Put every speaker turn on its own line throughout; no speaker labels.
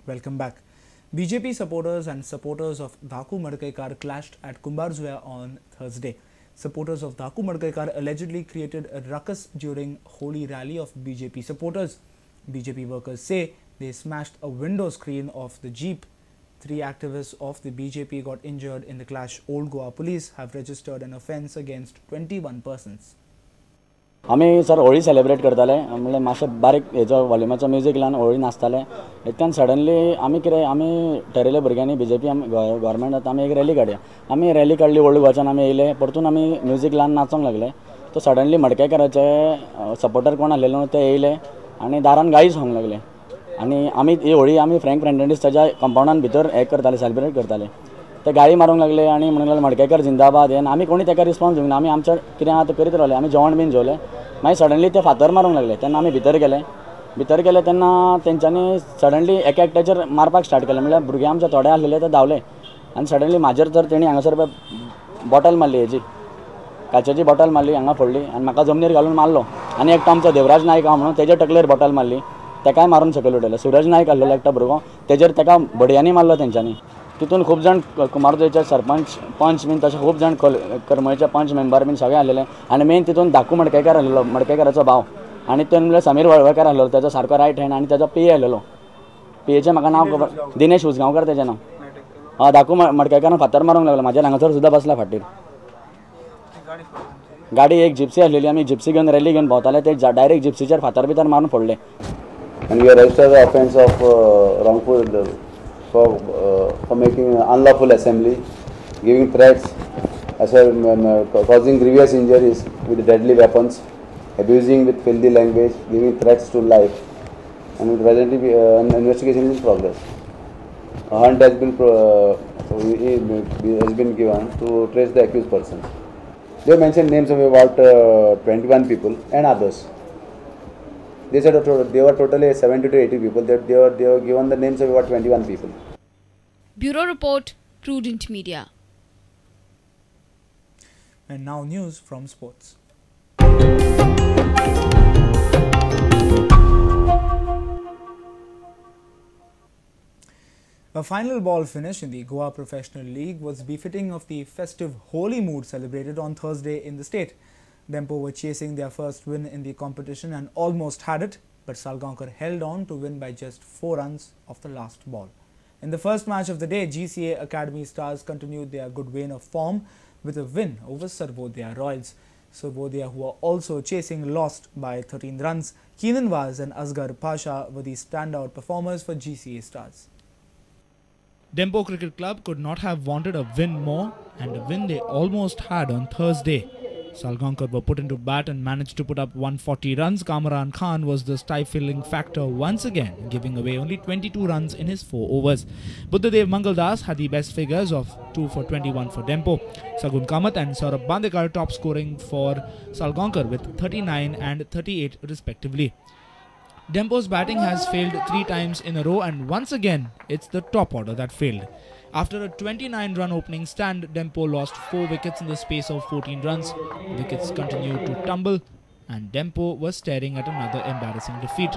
Welcome back. BJP supporters and supporters of Dhaku Madkaikar clashed at Kumbarzuya on Thursday. Supporters of Dhaku Madkaikar allegedly created a ruckus during Holi rally of BJP supporters. BJP workers say they smashed a window screen of the jeep. 3 activists of the BJP got injured in the clash. Old Goa police have registered an offence against 21 persons.
आम्ही sir Holi celebrate करताले म्हणजे मातशें बारीक हेचो वॉल्युमाचो music लावन Holi नाचताले इतक्यान suddenly आमी ठरयलें भुरग्यांनी BJP government आमी एक रॅली काडया आमी रॅली काडली ओल्ड गोवाच्यान आमी येयले परतून आमी म्युजीक लावन नाचोंक लागले तो सडनली मडकयकाराचे सपोर्टर कोण आसलेले न्हू ते येयले आनी दारान गाळी सांगूंक लागले आनी आमी ही होळी आमी फ्रँक फ्रेंडीस ताच्या कंपाउंडान भितर हे करताले सेलिब्रेट करताले ते गाळी मारूंक लागले आनी म्हणूंक लागले मडकयकार जिंदाबाद हे आमी कोणी ताका रिस्पॉन्स दिवंक ना आमी आमचें कितें आतां करीत रावले आमी जेवण बीन जेवले मागीर सडनली ते फातर मारूंक लागले तेन्ना आमी भितर गेले तेन्ना तेंच्यांनी सडनली एका एकट्याचेर मारपाक स्टार्ट केलें म्हणल्यार भुरगे आमचे थोडे आसलेले ते धांवले आनी सडनली म्हाजेर तर तेणी हांगासर बॉटल मारली हेजी काचेची बॉटल मारली हांगा फोडली आनी म्हाका जमनीर घालून मारलो आनी एकटो आमचो देवराज नायक आहा म्हणून तेजे तकलेर बॉटल मारली तेकाय मारून सकयल उडयलो सूरज नायक आसलेलो एकटो भुरगो तेजेर तेका बडयांनी मारलो तेंच्यांनी तितून खूब जाण कुमारजुंवेचे सरपंच पंच बीन तशें खूब जाण करमळेचे पंच मेंबर बीन सगळे आसलेले आनी मेन तितून धाकू मडकयकार आसलेलो मडकयकाराचो भाव आनी तो म्हणल्यार समीर वळवयकार आसलेलो तेजो सारको रायट हँड आनी तेजो पीए आसलेलो पीएचें म्हाका नांव खबर दिनेश उसगांवकर तेजें नांव धाकू मडकयकारान फातर मारूंक लागलो म्हाज्या हांगासर सुद्दां बसला फाटीर गाडी एक जिप्सी आसलेली आमी जिप्सी घेवन रॅली घेवन भोंवताले ते डायरेक्ट जिप्सीचेर फातर भितर मारून फोडले
And we registered the offence of wrongful for making unlawful assembly, giving threats, as well causing grievous injuries with deadly weapons, abusing with filthy language, giving threats to life, and presently an investigation is in progress. A hunt has been given to trace the accused persons. They mentioned names of about 21 people and others. They said they were totally 70 to 80 people. They were given the names of about 21 people.
Bureau Report, Prudent Media.
And now news from sports. A final ball finish in the Goa Professional League was befitting of the festive Holi mood celebrated on Thursday in the state. Dempo were chasing their first win in the competition and almost had it, but Salgaocar held on to win by just 4 runs off the last ball. In the first match of the day, GCA Academy Stars continued their good vein of form with a win over Sarvodaya Royals. Sarvodaya, who are also chasing, lost by 13 runs. Keenan Vaz and Asghar Pasha were the standout performers for GCA Stars.
Dempo Cricket Club could not have wanted a win more, and a win they almost had on Thursday. Salgaocar were put into bat and managed to put up 140 runs. Kamran Khan was the stifling factor once again, giving away only 22 runs in his 4 overs. Buddhadev Mangaldas had the best figures of 2 for 21 for Dempo. Sagun Kamath and Saurabh Bandekar top scoring for Salgaocar with 39 and 38 respectively. Dempo's batting has failed 3 times in a row, and once again it's the top order that failed. After a 29-run opening stand, Dempo lost 4 wickets in the space of 14 runs. Wickets continued to tumble, and Dempo was staring at another embarrassing defeat.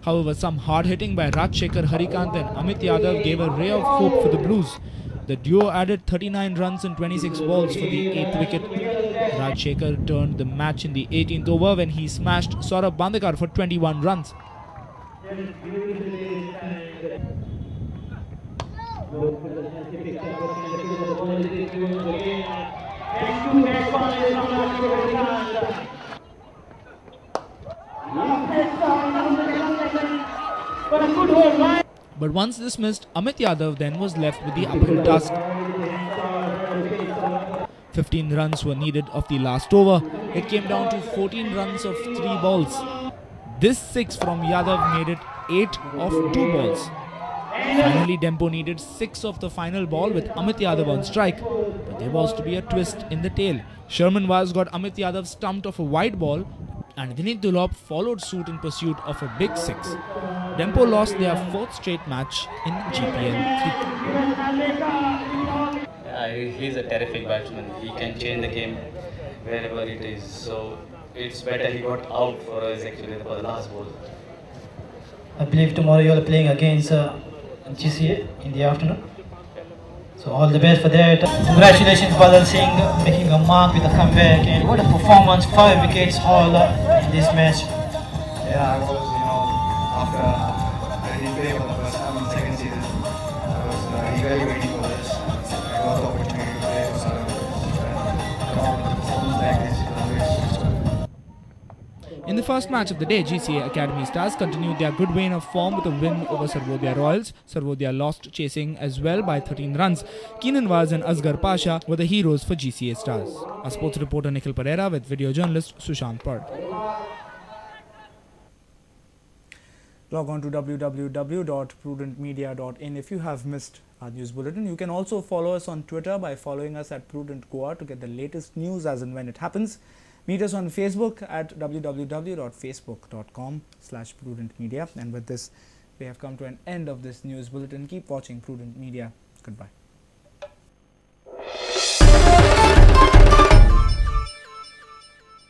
However, some hard hitting by Rajshekhar Harikant and Amit Yadav gave a ray of hope for the Blues. The duo added 39 runs in 26 balls for the 8th wicket. Rajshekhar turned the match in the 18th over when he smashed Saurabh Bandekar for 21 runs. But once dismissed, Amit Yadav then was left with the uphill task. 15 runs were needed of the last over. It came down to 14 runs of 3 balls. This 6 from Yadav made it 8 of 2 balls. Finally, Dempo needed 6 of the final ball with Amit Yadav on strike, but there was to be a twist in the tail. Sherman Vaz got Amit Yadav stumped of a wide ball, and Vineet Dulop followed suit in pursuit of a big 6. Dempo lost their 4th straight match in GPL 3.
Yeah, he's a terrific batsman. He can change the game wherever it is. So it's better he got out for us actually for the last ball.
I believe tomorrow you are playing against GCA in the afternoon. So all the best for that. Congratulations Badal Singh making a mark with a comeback, and what a performance, 5 wickets all in this match.
Yeah, I was, after I didn't play for the first time in second season, I was eagerly waiting for this. I got the opportunity to play for Salgaocar. Performance like this,
In the first match of the day, GCA Academy Stars continued their good vein of form with a win over Sarvodaya Royals. Sarvodaya lost chasing as well by 13 runs. Keenan Vaz and Asghar Pasha were the heroes for GCA Stars. Our sports reporter Nikhil Pereira with video journalist Sushant Pard.
Log on to www.prudentmedia.in if you have missed our news bulletin. You can also follow us on Twitter by following us at Prudent Goa to get the latest news as and when it happens. Meet us on Facebook at www.facebook.com/prudentmedia. And with this, we have come to an end of this news bulletin. Keep watching Prudent Media. Goodbye.